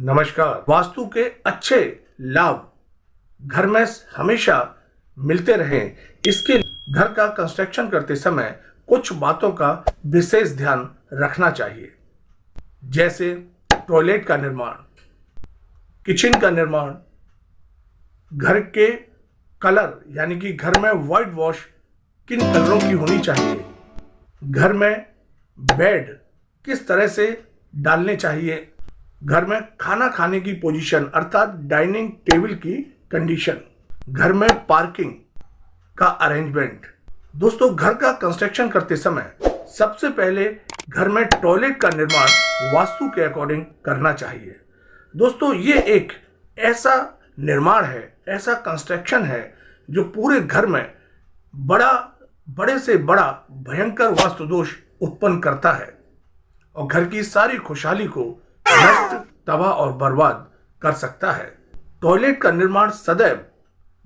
नमस्कार। वास्तु के अच्छे लाभ घर में हमेशा मिलते रहें, इसके लिए घर का कंस्ट्रक्शन करते समय कुछ बातों का विशेष ध्यान रखना चाहिए, जैसे टॉयलेट का निर्माण, किचन का निर्माण, घर के कलर यानी कि घर में व्हाइट वॉश किन कलरों की होनी चाहिए, घर में बेड किस तरह से डालने चाहिए, घर में खाना खाने की पोजीशन अर्थात डाइनिंग टेबल की कंडीशन, घर में पार्किंग का अरेंजमेंट। दोस्तों, घर का कंस्ट्रक्शन करते समय सबसे पहले घर में टॉयलेट का निर्माण वास्तु के अकॉर्डिंग करना चाहिए। दोस्तों, ये एक ऐसा निर्माण है, ऐसा कंस्ट्रक्शन है जो पूरे घर में बड़े से बड़ा भयंकर वास्तु दोष उत्पन्न करता है और घर की सारी खुशहाली को नष्ट, तबाह और बर्बाद कर सकता है। टॉयलेट का निर्माण सदैव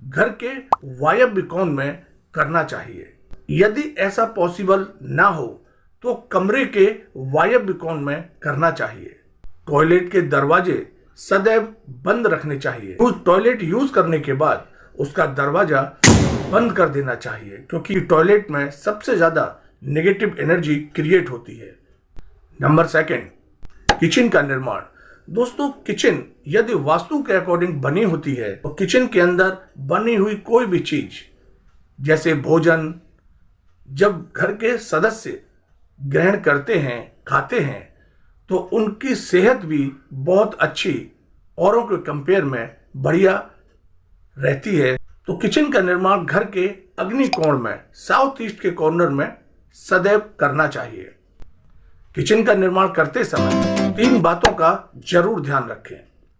घर के वायव्य कोण में करना चाहिए। यदि ऐसा पॉसिबल ना हो तो कमरे के वायव्य कोण में करना चाहिए। टॉयलेट के दरवाजे सदैव बंद रखने चाहिए। उस टॉयलेट यूज करने के बाद उसका दरवाजा बंद कर देना चाहिए, क्योंकि टॉयलेट में सबसे ज्यादा नेगेटिव एनर्जी क्रिएट होती है। नंबर 2, किचन का निर्माण। दोस्तों, किचन यदि वास्तु के अकॉर्डिंग बनी होती है तो किचन के अंदर बनी हुई कोई भी चीज जैसे भोजन जब घर के सदस्य ग्रहण करते हैं, खाते हैं, तो उनकी सेहत भी बहुत अच्छी औरों के कंपेयर में बढ़िया रहती है। तो किचन का निर्माण घर के अग्नि कोण में साउथ ईस्ट के कॉर्नर में सदैव करना चाहिए। किचन का निर्माण करते समय 3 बातों का जरूर ध्यान रखें।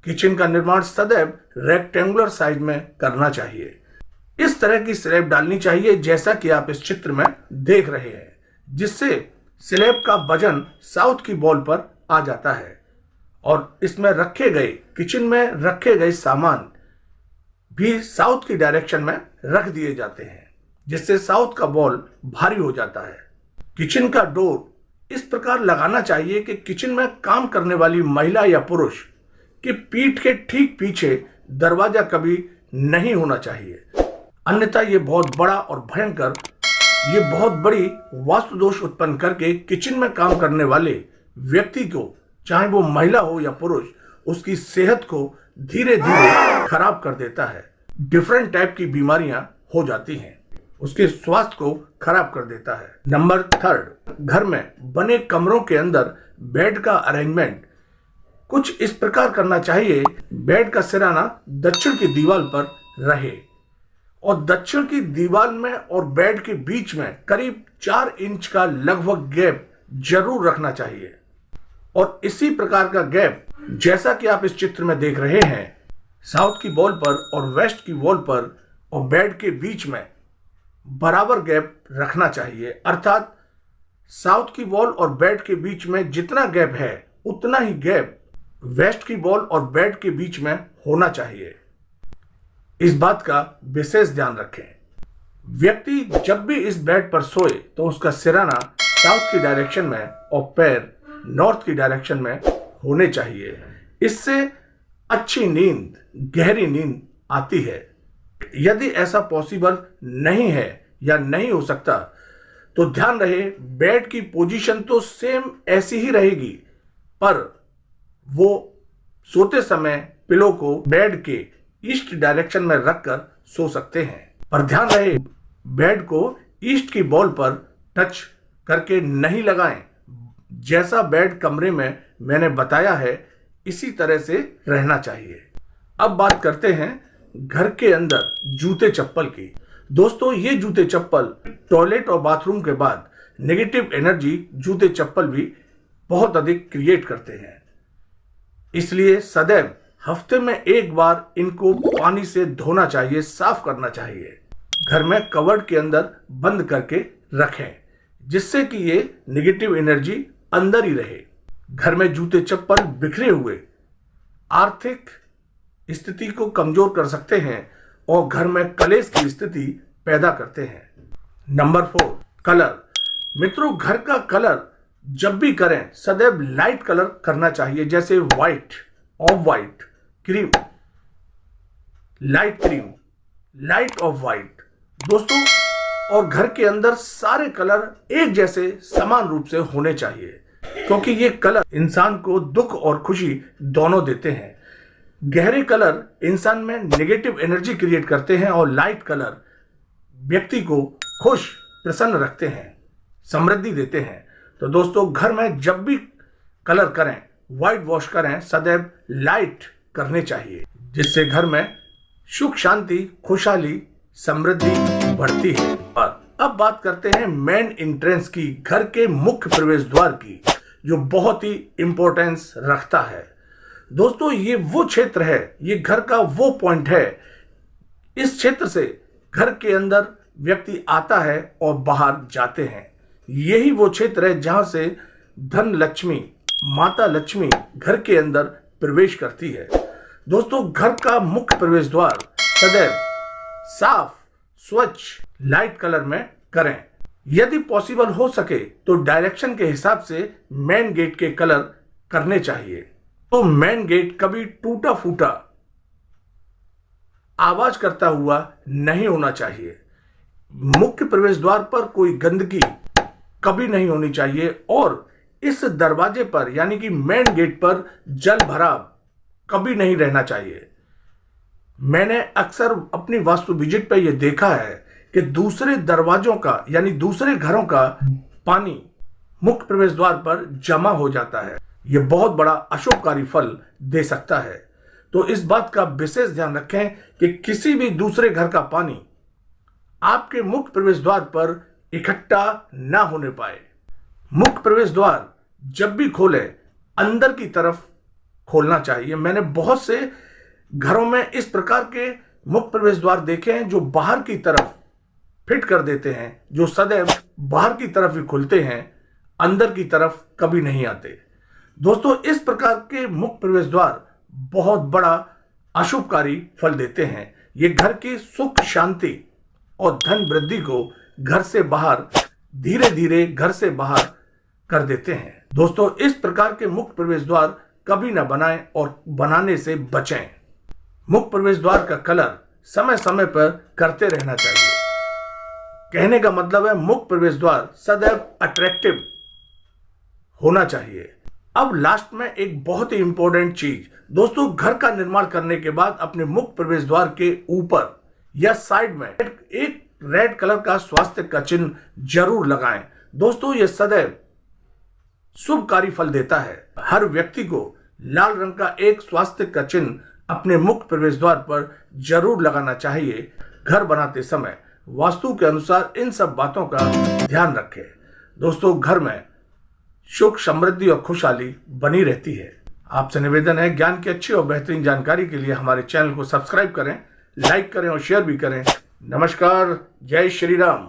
किचन का निर्माण सदैव रेक्टेंगुलर साइज में करना चाहिए। इस तरह की स्लैब डालनी चाहिए जैसा कि आप इस चित्र में देख रहे हैं, जिससे स्लैब का वजन साउथ की वॉल पर आ जाता है और इसमें किचन में रखे गए सामान भी साउथ की डायरेक्शन में रख दिए जाते हैं, जिससे साउथ का वॉल भारी हो जाता है। किचन का डोर इस प्रकार लगाना चाहिए कि किचन में काम करने वाली महिला या पुरुष की पीठ के ठीक पीछे दरवाजा कभी नहीं होना चाहिए, अन्यथा ये बहुत बड़ी वास्तु दोष उत्पन्न करके किचन में काम करने वाले व्यक्ति को, चाहे वो महिला हो या पुरुष, उसकी सेहत को धीरे धीरे खराब कर देता है। डिफरेंट टाइप की बीमारियां हो जाती हैं, उसके स्वास्थ्य को खराब कर देता है। नंबर 3, घर में बने कमरों के अंदर बेड का अरेंजमेंट कुछ इस प्रकार करना चाहिए। बेड का सिराना दक्षिण की दीवार पर रहे और दक्षिण की दीवार में और बेड के बीच में करीब 4 इंच का लगभग गैप जरूर रखना चाहिए। और इसी प्रकार का गैप जैसा कि आप इस चित्र में देख रहे हैं, साउथ की वॉल पर और वेस्ट की वॉल पर और बेड के बीच में बराबर गैप रखना चाहिए। अर्थात साउथ की वॉल और बेड के बीच में जितना गैप है उतना ही गैप वेस्ट की वॉल और बेड के बीच में होना चाहिए। इस बात का विशेष ध्यान रखें। व्यक्ति जब भी इस बेड पर सोए तो उसका सिराना साउथ की डायरेक्शन में और पैर नॉर्थ की डायरेक्शन में होने चाहिए। इससे अच्छी नींद, गहरी नींद आती है। यदि ऐसा पॉसिबल नहीं है या नहीं हो सकता तो ध्यान रहे, बेड की पोजीशन तो सेम ऐसी ही रहेगी, पर वो सोते समय पिलो को बेड के ईस्ट डायरेक्शन में रखकर सो सकते हैं। पर ध्यान रहे, बेड को ईस्ट की वॉल पर टच करके नहीं लगाएं। जैसा बेड कमरे में मैंने बताया है इसी तरह से रहना चाहिए। अब बात करते हैं घर के अंदर जूते चप्पल की। दोस्तों, ये जूते चप्पल टॉयलेट और बाथरूम के बाद नेगेटिव एनर्जी जूते चप्पल भी बहुत अधिक क्रिएट करते हैं। इसलिए सदैव हफ्ते में 1 बार इनको पानी से धोना चाहिए, साफ करना चाहिए। घर में कवर्ड के अंदर बंद करके रखें, जिससे कि ये नेगेटिव एनर्जी अंदर ही रहे। घर में जूते चप्पल बिखरे हुए आर्थिक स्थिति को कमजोर कर सकते हैं और घर में कलेश की स्थिति पैदा करते हैं। Number 4, colour. मित्रों, घर का कलर जब भी करें सदैव लाइट कलर करना चाहिए, जैसे white, of white cream, light cream, light of white दोस्तों। और घर के अंदर सारे कलर एक जैसे समान रूप से होने चाहिए, क्योंकि ये कलर इंसान को दुख और खुशी दोनों देते हैं। गहरे कलर इंसान में नेगेटिव एनर्जी क्रिएट करते हैं और लाइट कलर व्यक्ति को खुश प्रसन्न रखते हैं, समृद्धि देते हैं। तो दोस्तों घर में जब भी कलर करें, व्हाइट वॉश करें, सदैव लाइट करने चाहिए, जिससे घर में सुख शांति खुशहाली समृद्धि बढ़ती है। अब बात करते हैं मेन एंट्रेंस की, घर के मुख्य प्रवेश द्वार की, जो बहुत ही इंपॉर्टेंस रखता है। दोस्तों ये वो क्षेत्र है, ये घर का वो पॉइंट है, इस क्षेत्र से घर के अंदर व्यक्ति आता है और बाहर जाते हैं। यही वो क्षेत्र है जहां से धन लक्ष्मी, माता लक्ष्मी घर के अंदर प्रवेश करती है। दोस्तों घर का मुख्य प्रवेश द्वार सदैव साफ स्वच्छ लाइट कलर में करें। यदि पॉसिबल हो सके तो डायरेक्शन के हिसाब से मेन गेट के कलर करने चाहिए। तो मेन गेट कभी टूटा फूटा आवाज करता हुआ नहीं होना चाहिए। मुख्य प्रवेश द्वार पर कोई गंदगी कभी नहीं होनी चाहिए और इस दरवाजे पर यानी कि मेन गेट पर जल भराव कभी नहीं रहना चाहिए। मैंने अक्सर अपनी वास्तु विजिट पर यह देखा है कि दूसरे दरवाजों का यानी दूसरे घरों का पानी मुख्य प्रवेश द्वार पर जमा हो जाता है। यह बहुत बड़ा अशुभकारी फल दे सकता है। तो इस बात का विशेष ध्यान रखें कि किसी भी दूसरे घर का पानी आपके मुख्य प्रवेश द्वार पर इकट्ठा ना होने पाए। मुख्य प्रवेश द्वार जब भी खोले अंदर की तरफ खोलना चाहिए। मैंने बहुत से घरों में इस प्रकार के मुख्य प्रवेश द्वार देखे हैं जो बाहर की तरफ फिट कर देते हैं, जो सदैव बाहर की तरफ ही खुलते हैं, अंदर की तरफ कभी नहीं आते। दोस्तों इस प्रकार के मुख्य प्रवेश द्वार बहुत बड़ा अशुभकारी फल देते हैं। ये घर की सुख शांति और धन वृद्धि को घर से बाहर धीरे धीरे घर से बाहर कर देते हैं। दोस्तों इस प्रकार के मुख्य प्रवेश द्वार कभी ना बनाएं और बनाने से बचें। मुख्य प्रवेश द्वार का कलर समय समय पर करते रहना चाहिए। कहने का मतलब है मुख्य प्रवेश द्वार सदैव अट्रैक्टिव होना चाहिए। अब लास्ट में एक बहुत ही इंपॉर्टेंट चीज, दोस्तों घर का निर्माण करने के बाद अपने मुख्य प्रवेश द्वार के ऊपर या साइड में एक रेड कलर का स्वास्थ्य का चिन्ह जरूर लगाएं। दोस्तों यह सदैव शुभकारी फल देता है। हर व्यक्ति को लाल रंग का एक स्वास्थ्य का चिन्ह अपने मुख्य प्रवेश द्वार पर जरूर लगाना चाहिए। घर बनाते समय वास्तु के अनुसार इन सब बातों का ध्यान रखें। दोस्तों घर में सुख समृद्धि और खुशहाली बनी रहती है। आपसे निवेदन है ज्ञान की अच्छी और बेहतरीन जानकारी के लिए हमारे चैनल को सब्सक्राइब करें, लाइक करें और शेयर भी करें। नमस्कार, जय श्री राम।